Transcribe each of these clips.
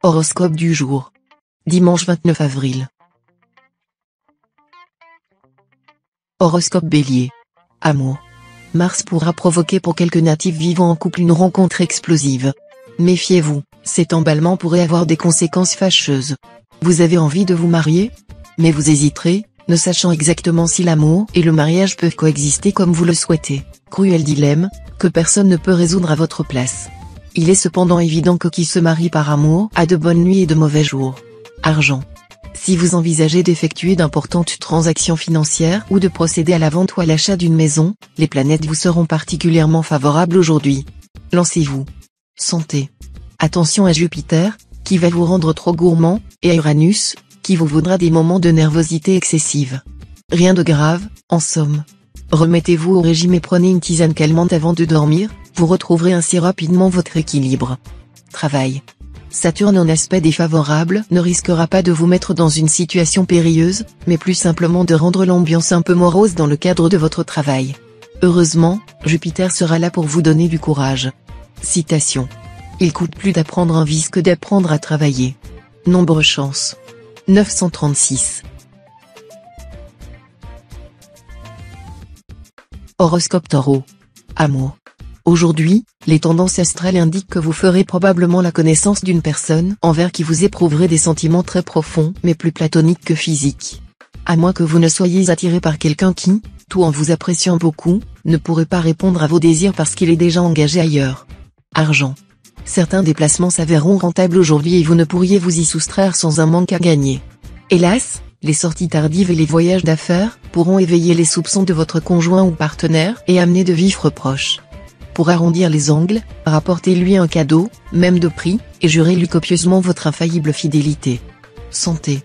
Horoscope du jour. Dimanche 29 avril. Horoscope Bélier. Amour. Mars pourra provoquer pour quelques natifs vivant en couple une rencontre explosive. Méfiez-vous, cet emballement pourrait avoir des conséquences fâcheuses. Vous avez envie de vous marier? Mais vous hésiterez, ne sachant exactement si l'amour et le mariage peuvent coexister comme vous le souhaitez. Cruel dilemme, que personne ne peut résoudre à votre place. Il est cependant évident que qui se marie par amour a de bonnes nuits et de mauvais jours. Argent. Si vous envisagez d'effectuer d'importantes transactions financières ou de procéder à la vente ou à l'achat d'une maison, les planètes vous seront particulièrement favorables aujourd'hui. Lancez-vous. Santé. Attention à Jupiter, qui va vous rendre trop gourmand, et à Uranus, qui vous vaudra des moments de nervosité excessive. Rien de grave, en somme. Remettez-vous au régime et prenez une tisane calmante avant de dormir, vous retrouverez ainsi rapidement votre équilibre. Travail. Saturne en aspect défavorable ne risquera pas de vous mettre dans une situation périlleuse, mais plus simplement de rendre l'ambiance un peu morose dans le cadre de votre travail. Heureusement, Jupiter sera là pour vous donner du courage. Citation. Il coûte plus d'apprendre un vice que d'apprendre à travailler. Nombre chance. 936. Horoscope Taureau. Amour. Aujourd'hui, les tendances astrales indiquent que vous ferez probablement la connaissance d'une personne envers qui vous éprouverez des sentiments très profonds mais plus platoniques que physiques. À moins que vous ne soyez attiré par quelqu'un qui, tout en vous appréciant beaucoup, ne pourrait pas répondre à vos désirs parce qu'il est déjà engagé ailleurs. Argent. Certains déplacements s'avéreront rentables aujourd'hui et vous ne pourriez vous y soustraire sans un manque à gagner. Hélas, les sorties tardives et les voyages d'affaires pourront éveiller les soupçons de votre conjoint ou partenaire et amener de vifs reproches. Pour arrondir les angles, rapportez-lui un cadeau, même de prix, et jurez-lui copieusement votre infaillible fidélité. Santé.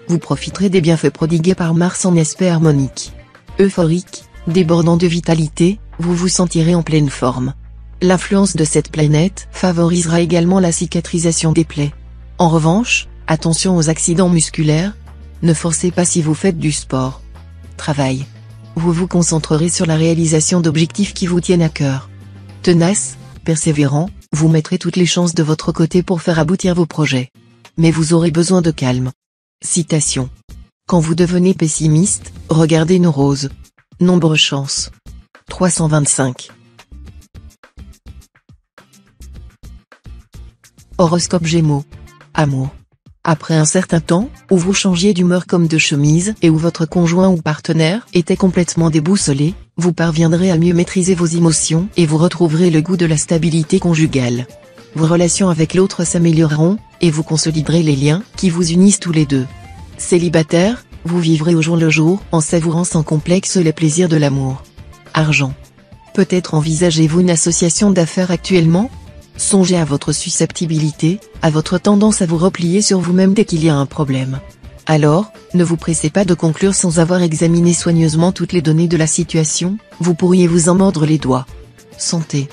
Vous profiterez des bienfaits prodigués par Mars en aspect harmonique. Euphorique, débordant de vitalité, vous vous sentirez en pleine forme. L'influence de cette planète favorisera également la cicatrisation des plaies. En revanche, attention aux accidents musculaires. Ne forcez pas si vous faites du sport. Travail. Vous vous concentrerez sur la réalisation d'objectifs qui vous tiennent à cœur. Tenace, persévérant, vous mettrez toutes les chances de votre côté pour faire aboutir vos projets. Mais vous aurez besoin de calme. Citation. Quand vous devenez pessimiste, regardez nos roses. Nombre chance. 325. Horoscope Gémeaux. Amour. Après un certain temps, où vous changiez d'humeur comme de chemise et où votre conjoint ou partenaire était complètement déboussolé, vous parviendrez à mieux maîtriser vos émotions et vous retrouverez le goût de la stabilité conjugale. Vos relations avec l'autre s'amélioreront, et vous consoliderez les liens qui vous unissent tous les deux. Célibataire, vous vivrez au jour le jour en savourant sans complexe les plaisirs de l'amour. Argent. Peut-être envisagez-vous une association d'affaires actuellement ? Songez à votre susceptibilité, à votre tendance à vous replier sur vous-même dès qu'il y a un problème. Alors, ne vous pressez pas de conclure sans avoir examiné soigneusement toutes les données de la situation, vous pourriez vous en mordre les doigts. Santé.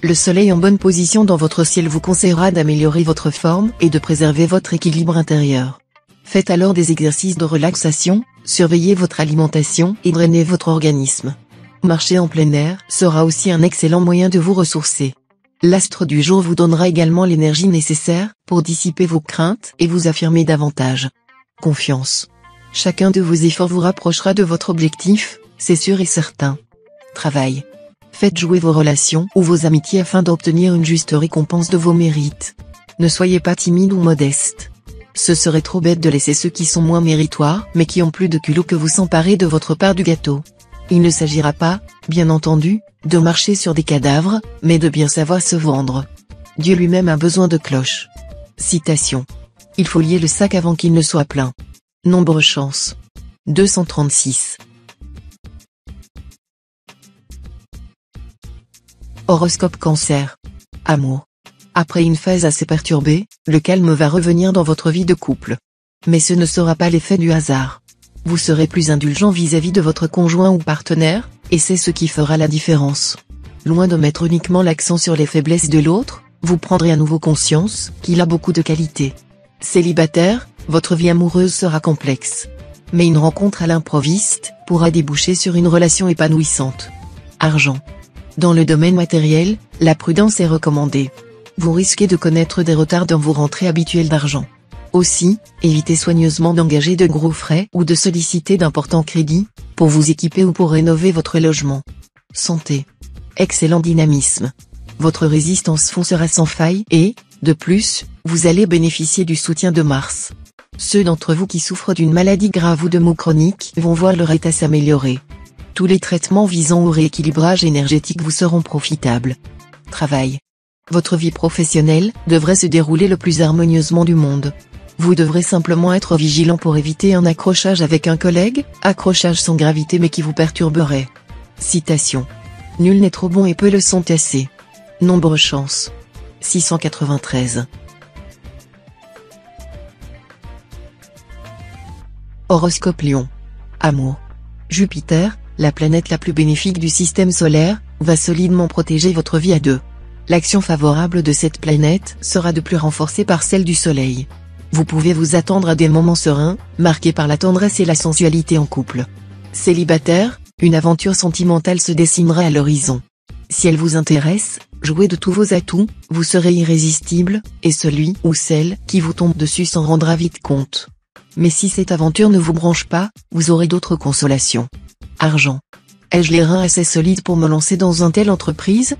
Le soleil en bonne position dans votre ciel vous conseillera d'améliorer votre forme et de préserver votre équilibre intérieur. Faites alors des exercices de relaxation, surveillez votre alimentation et drainez votre organisme. Marcher en plein air sera aussi un excellent moyen de vous ressourcer. L'astre du jour vous donnera également l'énergie nécessaire pour dissiper vos craintes et vous affirmer davantage. Confiance. Chacun de vos efforts vous rapprochera de votre objectif, c'est sûr et certain. Travail. Faites jouer vos relations ou vos amitiés afin d'obtenir une juste récompense de vos mérites. Ne soyez pas timide ou modeste. Ce serait trop bête de laisser ceux qui sont moins méritoires mais qui ont plus de culot que vous s'emparer de votre part du gâteau. Il ne s'agira pas, bien entendu, de marcher sur des cadavres, mais de bien savoir se vendre. Dieu lui-même a besoin de cloches. Citation. Il faut lier le sac avant qu'il ne soit plein. Nombre chance. 236. Horoscope Cancer. Amour. Après une phase assez perturbée, le calme va revenir dans votre vie de couple. Mais ce ne sera pas l'effet du hasard. Vous serez plus indulgent vis-à-vis de votre conjoint ou partenaire, et c'est ce qui fera la différence. Loin de mettre uniquement l'accent sur les faiblesses de l'autre, vous prendrez à nouveau conscience qu'il a beaucoup de qualités. Célibataire, votre vie amoureuse sera complexe. Mais une rencontre à l'improviste pourra déboucher sur une relation épanouissante. Argent. Dans le domaine matériel, la prudence est recommandée. vous risquez de connaître des retards dans vos rentrées habituelles d'argent. Aussi, évitez soigneusement d'engager de gros frais ou de solliciter d'importants crédits, pour vous équiper ou pour rénover votre logement. Santé. Excellent dynamisme. Votre résistance foncera sans faille et, de plus, vous allez bénéficier du soutien de Mars. Ceux d'entre vous qui souffrent d'une maladie grave ou de maux chroniques vont voir leur état s'améliorer. Tous les traitements visant au rééquilibrage énergétique vous seront profitables. Travail. Votre vie professionnelle devrait se dérouler le plus harmonieusement du monde. Vous devrez simplement être vigilant pour éviter un accrochage avec un collègue, accrochage sans gravité mais qui vous perturberait. Citation. Nul n'est trop bon et peu le sont assez. Nombre chance. 693. Horoscope Lion. Amour. Jupiter, la planète la plus bénéfique du système solaire, va solidement protéger votre vie à deux. L'action favorable de cette planète sera de plus renforcée par celle du Soleil. Vous pouvez vous attendre à des moments sereins, marqués par la tendresse et la sensualité en couple. Célibataire, une aventure sentimentale se dessinera à l'horizon. Si elle vous intéresse, jouez de tous vos atouts, vous serez irrésistible, et celui ou celle qui vous tombe dessus s'en rendra vite compte. Mais si cette aventure ne vous branche pas, vous aurez d'autres consolations. Argent. Ai-je les reins assez solides pour me lancer dans une telle entreprise?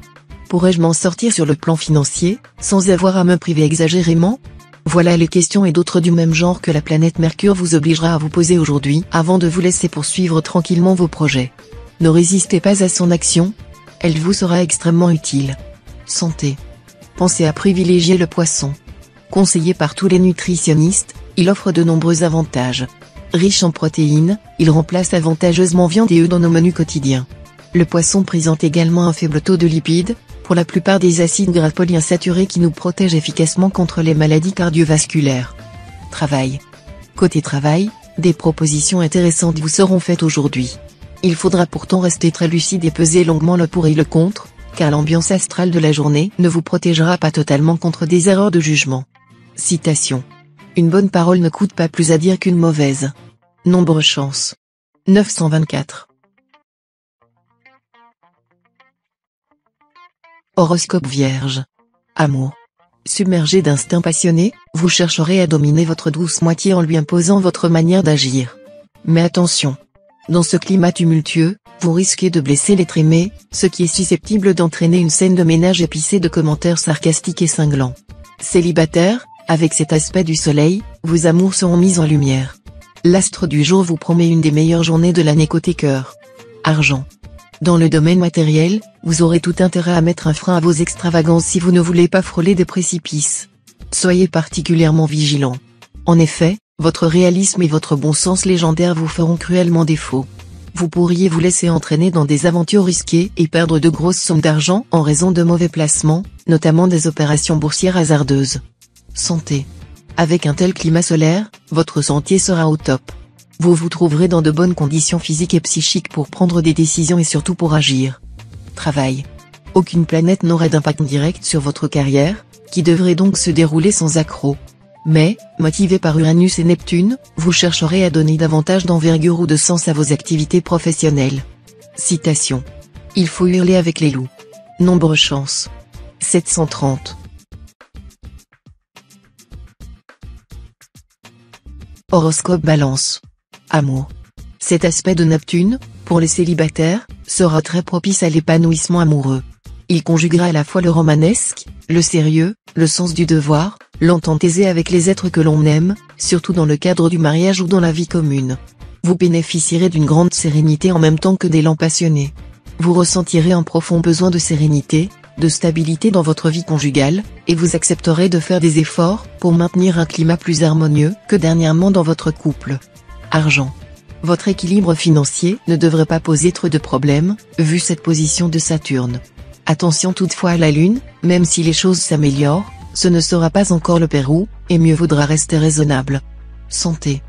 Pourrais-je m'en sortir sur le plan financier, sans avoir à me priver exagérément? Voilà les questions et d'autres du même genre que la planète Mercure vous obligera à vous poser aujourd'hui avant de vous laisser poursuivre tranquillement vos projets. Ne résistez pas à son action, elle vous sera extrêmement utile. Santé. Pensez à privilégier le poisson. Conseillé par tous les nutritionnistes, il offre de nombreux avantages. Riche en protéines, il remplace avantageusement viande et œufs dans nos menus quotidiens. Le poisson présente également un faible taux de lipides, pour la plupart des acides gras polyinsaturés qui nous protègent efficacement contre les maladies cardiovasculaires. Travail. Côté travail, des propositions intéressantes vous seront faites aujourd'hui. Il faudra pourtant rester très lucide et peser longuement le pour et le contre, car l'ambiance astrale de la journée ne vous protégera pas totalement contre des erreurs de jugement. Citation. Une bonne parole ne coûte pas plus à dire qu'une mauvaise. Nombre chance. 924. Horoscope Vierge. Amour. Submergé d'instinct passionné, vous chercherez à dominer votre douce moitié en lui imposant votre manière d'agir. Mais attention. Dans ce climat tumultueux, vous risquez de blesser l'être aimé, ce qui est susceptible d'entraîner une scène de ménage épicée de commentaires sarcastiques et cinglants. Célibataire, avec cet aspect du soleil, vos amours seront mis en lumière. L'astre du jour vous promet une des meilleures journées de l'année côté cœur. Argent. Dans le domaine matériel, vous aurez tout intérêt à mettre un frein à vos extravagances si vous ne voulez pas frôler des précipices. Soyez particulièrement vigilant. En effet, votre réalisme et votre bon sens légendaire vous feront cruellement défaut. Vous pourriez vous laisser entraîner dans des aventures risquées et perdre de grosses sommes d'argent en raison de mauvais placements, notamment des opérations boursières hasardeuses. Santé. Avec un tel climat solaire, votre santé sera au top. Vous vous trouverez dans de bonnes conditions physiques et psychiques pour prendre des décisions et surtout pour agir. Travail. Aucune planète n'aura d'impact direct sur votre carrière, qui devrait donc se dérouler sans accroc. Mais, motivé par Uranus et Neptune, vous chercherez à donner davantage d'envergure ou de sens à vos activités professionnelles. Citation. Il faut hurler avec les loups. Nombre chance. 730. Horoscope Balance. Amour. Cet aspect de Neptune, pour les célibataires, sera très propice à l'épanouissement amoureux. Il conjuguera à la fois le romanesque, le sérieux, le sens du devoir, l'entente aisée avec les êtres que l'on aime, surtout dans le cadre du mariage ou dans la vie commune. Vous bénéficierez d'une grande sérénité en même temps que d'élan passionné. Vous ressentirez un profond besoin de sérénité, de stabilité dans votre vie conjugale, et vous accepterez de faire des efforts pour maintenir un climat plus harmonieux que dernièrement dans votre couple. Argent. Votre équilibre financier ne devrait pas poser trop de problèmes, vu cette position de Saturne. Attention toutefois à la Lune, même si les choses s'améliorent, ce ne sera pas encore le Pérou, et mieux vaudra rester raisonnable. Santé.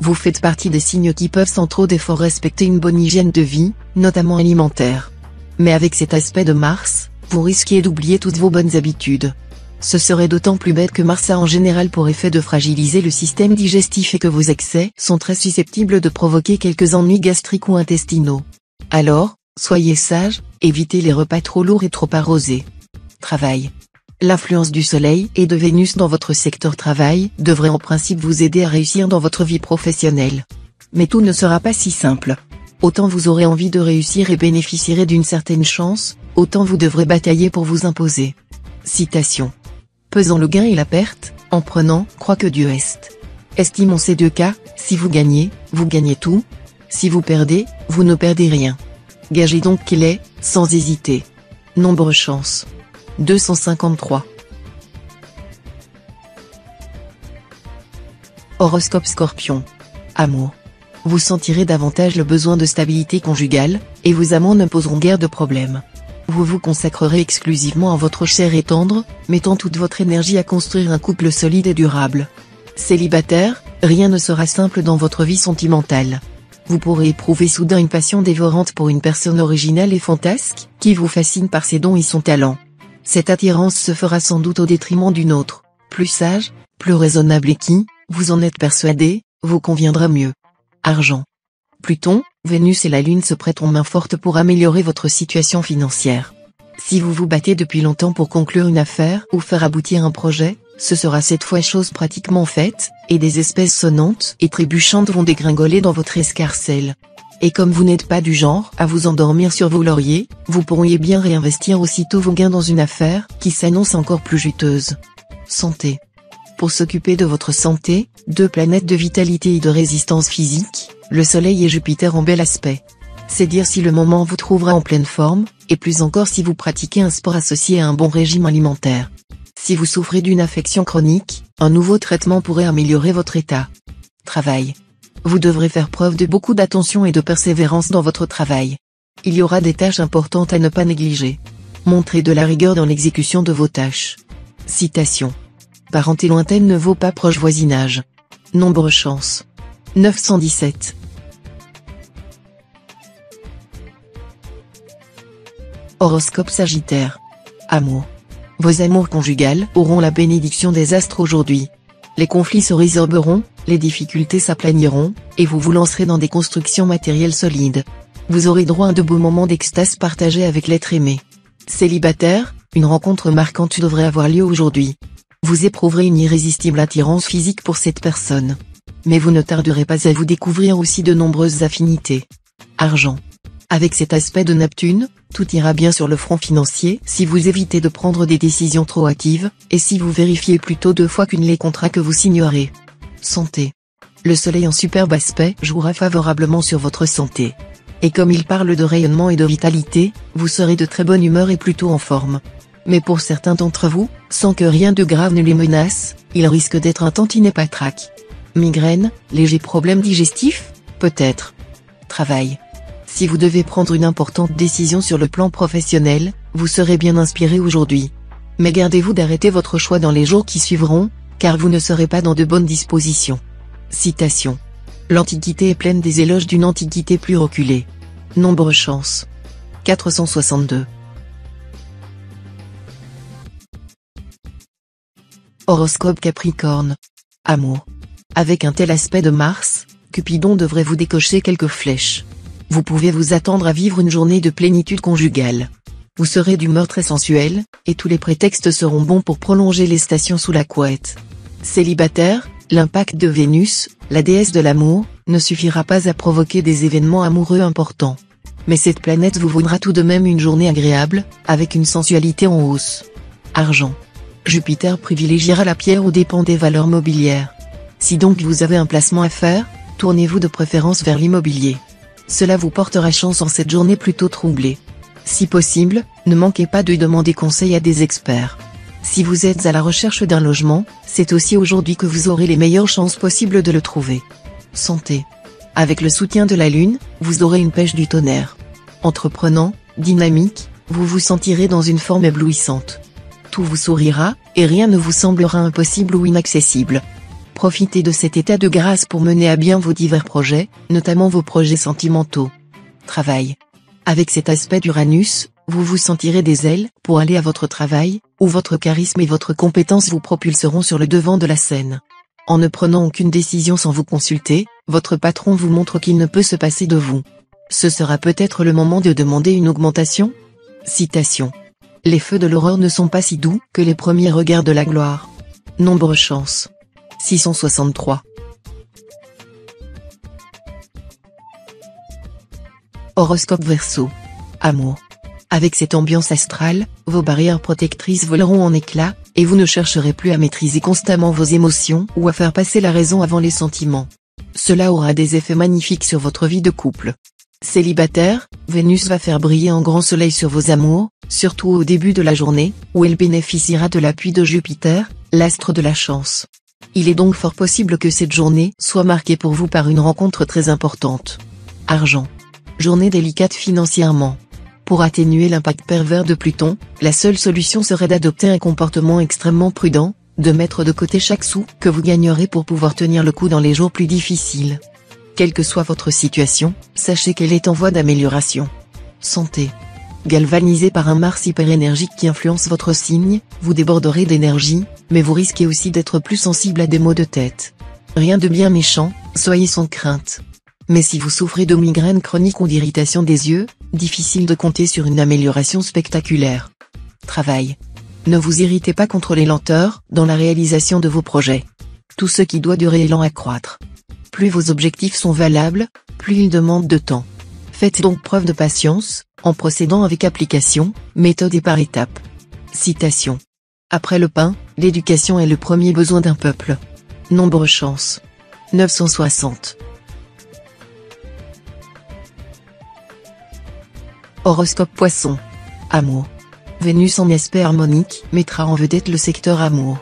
Vous faites partie des signes qui peuvent sans trop d'efforts respecter une bonne hygiène de vie, notamment alimentaire. Mais avec cet aspect de Mars, vous risquez d'oublier toutes vos bonnes habitudes. Ce serait d'autant plus bête que Mars a en général pour effet de fragiliser le système digestif et que vos excès sont très susceptibles de provoquer quelques ennuis gastriques ou intestinaux. Alors, soyez sage, évitez les repas trop lourds et trop arrosés. Travail. L'influence du Soleil et de Vénus dans votre secteur travail devrait en principe vous aider à réussir dans votre vie professionnelle. Mais tout ne sera pas si simple. Autant vous aurez envie de réussir et bénéficierez d'une certaine chance, autant vous devrez batailler pour vous imposer. Citation. Pesant le gain et la perte, en prenant, crois que Dieu est. Estimons ces deux cas, si vous gagnez tout. Si vous perdez, vous ne perdez rien. Gagez donc qu'il est, sans hésiter. Nombre chance. 253. Horoscope Scorpion. Amour. Vous sentirez davantage le besoin de stabilité conjugale, et vos amants ne poseront guère de problème. Vous vous consacrerez exclusivement à votre cher et tendre, mettant toute votre énergie à construire un couple solide et durable. Célibataire, rien ne sera simple dans votre vie sentimentale. Vous pourrez éprouver soudain une passion dévorante pour une personne originale et fantasque, qui vous fascine par ses dons et son talent. Cette attirance se fera sans doute au détriment d'une autre, plus sage, plus raisonnable et qui, vous en êtes persuadé, vous conviendra mieux. Argent. Pluton, Vénus et la Lune se prêtent main forte pour améliorer votre situation financière. Si vous vous battez depuis longtemps pour conclure une affaire ou faire aboutir un projet, ce sera cette fois chose pratiquement faite, et des espèces sonnantes et trébuchantes vont dégringoler dans votre escarcelle. Et comme vous n'êtes pas du genre à vous endormir sur vos lauriers, vous pourriez bien réinvestir aussitôt vos gains dans une affaire qui s'annonce encore plus juteuse. Santé. Pour s'occuper de votre santé, deux planètes de vitalité et de résistance physique, le Soleil et Jupiter en bel aspect. C'est dire si le moment vous trouvera en pleine forme, et plus encore si vous pratiquez un sport associé à un bon régime alimentaire. Si vous souffrez d'une affection chronique, un nouveau traitement pourrait améliorer votre état. Travail. Vous devrez faire preuve de beaucoup d'attention et de persévérance dans votre travail. Il y aura des tâches importantes à ne pas négliger. Montrez de la rigueur dans l'exécution de vos tâches. Citation. Parenté lointaine ne vaut pas proche voisinage. Nombre chance. 917. Horoscope Sagittaire. Amour. Vos amours conjugales auront la bénédiction des astres aujourd'hui. Les conflits se résorberont, les difficultés s'aplaniront, et vous vous lancerez dans des constructions matérielles solides. Vous aurez droit à de beaux moments d'extase partagés avec l'être aimé. Célibataire, une rencontre marquante devrait avoir lieu aujourd'hui. Vous éprouverez une irrésistible attirance physique pour cette personne. Mais vous ne tarderez pas à vous découvrir aussi de nombreuses affinités. Argent. Avec cet aspect de Neptune, tout ira bien sur le front financier si vous évitez de prendre des décisions trop hâtives, et si vous vérifiez plutôt 2 fois qu'une les contrats que vous signerez. Santé. Le Soleil en superbe aspect jouera favorablement sur votre santé. Et comme il parle de rayonnement et de vitalité, vous serez de très bonne humeur et plutôt en forme. Mais pour certains d'entre vous, sans que rien de grave ne les menace, il risque d'être un tantinet patraque. Migraine, léger problème digestif, peut-être. Travail. Si vous devez prendre une importante décision sur le plan professionnel, vous serez bien inspiré aujourd'hui. Mais gardez-vous d'arrêter votre choix dans les jours qui suivront, car vous ne serez pas dans de bonnes dispositions. Citation. L'Antiquité est pleine des éloges d'une Antiquité plus reculée. Nombre chance. 462. Horoscope Capricorne. Amour. Avec un tel aspect de Mars, Cupidon devrait vous décocher quelques flèches. Vous pouvez vous attendre à vivre une journée de plénitude conjugale. Vous serez d'humeur très sensuelle, et tous les prétextes seront bons pour prolonger les stations sous la couette. Célibataire, l'impact de Vénus, la déesse de l'amour, ne suffira pas à provoquer des événements amoureux importants. Mais cette planète vous vaudra tout de même une journée agréable, avec une sensualité en hausse. Argent. Jupiter privilégiera la pierre aux dépens des valeurs mobilières. Si donc vous avez un placement à faire, tournez-vous de préférence vers l'immobilier. Cela vous portera chance en cette journée plutôt troublée. Si possible, ne manquez pas de demander conseil à des experts. Si vous êtes à la recherche d'un logement, c'est aussi aujourd'hui que vous aurez les meilleures chances possibles de le trouver. Santé. Avec le soutien de la Lune, vous aurez une pêche du tonnerre. Entreprenant, dynamique, vous vous sentirez dans une forme éblouissante. Tout vous sourira, et rien ne vous semblera impossible ou inaccessible. Profitez de cet état de grâce pour mener à bien vos divers projets, notamment vos projets sentimentaux. Travail. Avec cet aspect d'Uranus, vous vous sentirez des ailes pour aller à votre travail, où votre charisme et votre compétence vous propulseront sur le devant de la scène. En ne prenant aucune décision sans vous consulter, votre patron vous montre qu'il ne peut se passer de vous. Ce sera peut-être le moment de demander une augmentation ? Citation. Les feux de l'aurore ne sont pas si doux que les premiers regards de la gloire. Nombre chance. 663. Horoscope Verseau. Amour. Avec cette ambiance astrale, vos barrières protectrices voleront en éclats, et vous ne chercherez plus à maîtriser constamment vos émotions ou à faire passer la raison avant les sentiments. Cela aura des effets magnifiques sur votre vie de couple. Célibataire, Vénus va faire briller un grand soleil sur vos amours, surtout au début de la journée, où elle bénéficiera de l'appui de Jupiter, l'astre de la chance. Il est donc fort possible que cette journée soit marquée pour vous par une rencontre très importante. Argent. Journée délicate financièrement. Pour atténuer l'impact pervers de Pluton, la seule solution serait d'adopter un comportement extrêmement prudent, de mettre de côté chaque sou que vous gagnerez pour pouvoir tenir le coup dans les jours plus difficiles. Quelle que soit votre situation, sachez qu'elle est en voie d'amélioration. Santé. Galvanisé par un Mars hyper énergique qui influence votre signe, vous déborderez d'énergie, mais vous risquez aussi d'être plus sensible à des maux de tête. Rien de bien méchant, soyez sans crainte. Mais si vous souffrez de migraines chroniques ou d'irritation des yeux, difficile de compter sur une amélioration spectaculaire. Travail. Ne vous irritez pas contre les lenteurs dans la réalisation de vos projets. Tout ce qui doit durer est lent à croître. Plus vos objectifs sont valables, plus ils demandent de temps. Faites donc preuve de patience, en procédant avec application, méthode et par étapes. Citation. Après le pain, l'éducation est le premier besoin d'un peuple. Nombre chance. 960. Horoscope Poisson. Amour. Vénus en aspect harmonique mettra en vedette le secteur amour.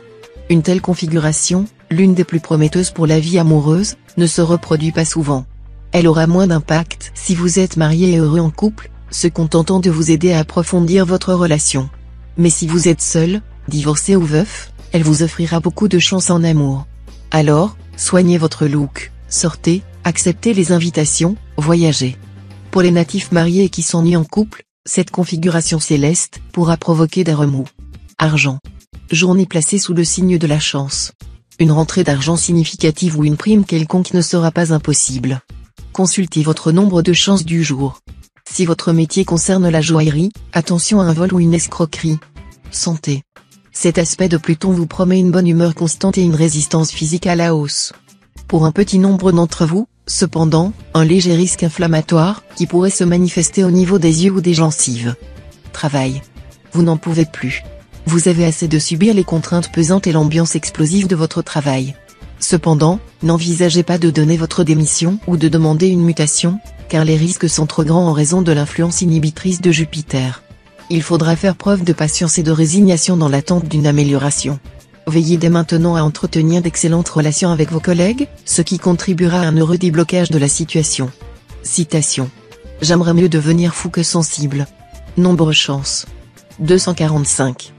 Une telle configuration, l'une des plus prometteuses pour la vie amoureuse, ne se reproduit pas souvent. Elle aura moins d'impact si vous êtes marié et heureux en couple, se contentant de vous aider à approfondir votre relation. Mais si vous êtes seul, divorcé ou veuf, elle vous offrira beaucoup de chance en amour. Alors, soignez votre look, sortez, acceptez les invitations, voyagez. Pour les natifs mariés qui s'ennuient en couple, cette configuration céleste pourra provoquer des remous. Argent. Journée placée sous le signe de la chance. Une rentrée d'argent significative ou une prime quelconque ne sera pas impossible. Consultez votre nombre de chances du jour. Si votre métier concerne la joaillerie, attention à un vol ou une escroquerie. Santé. Cet aspect de Pluton vous promet une bonne humeur constante et une résistance physique à la hausse. Pour un petit nombre d'entre vous, cependant, un léger risque inflammatoire, qui pourrait se manifester au niveau des yeux ou des gencives. Travail. Vous n'en pouvez plus. Vous avez assez de subir les contraintes pesantes et l'ambiance explosive de votre travail. Cependant, n'envisagez pas de donner votre démission ou de demander une mutation, car les risques sont trop grands en raison de l'influence inhibitrice de Jupiter. Il faudra faire preuve de patience et de résignation dans l'attente d'une amélioration. Veillez dès maintenant à entretenir d'excellentes relations avec vos collègues, ce qui contribuera à un heureux déblocage de la situation. Citation. J'aimerais mieux devenir fou que sensible. Nombre chance. 245.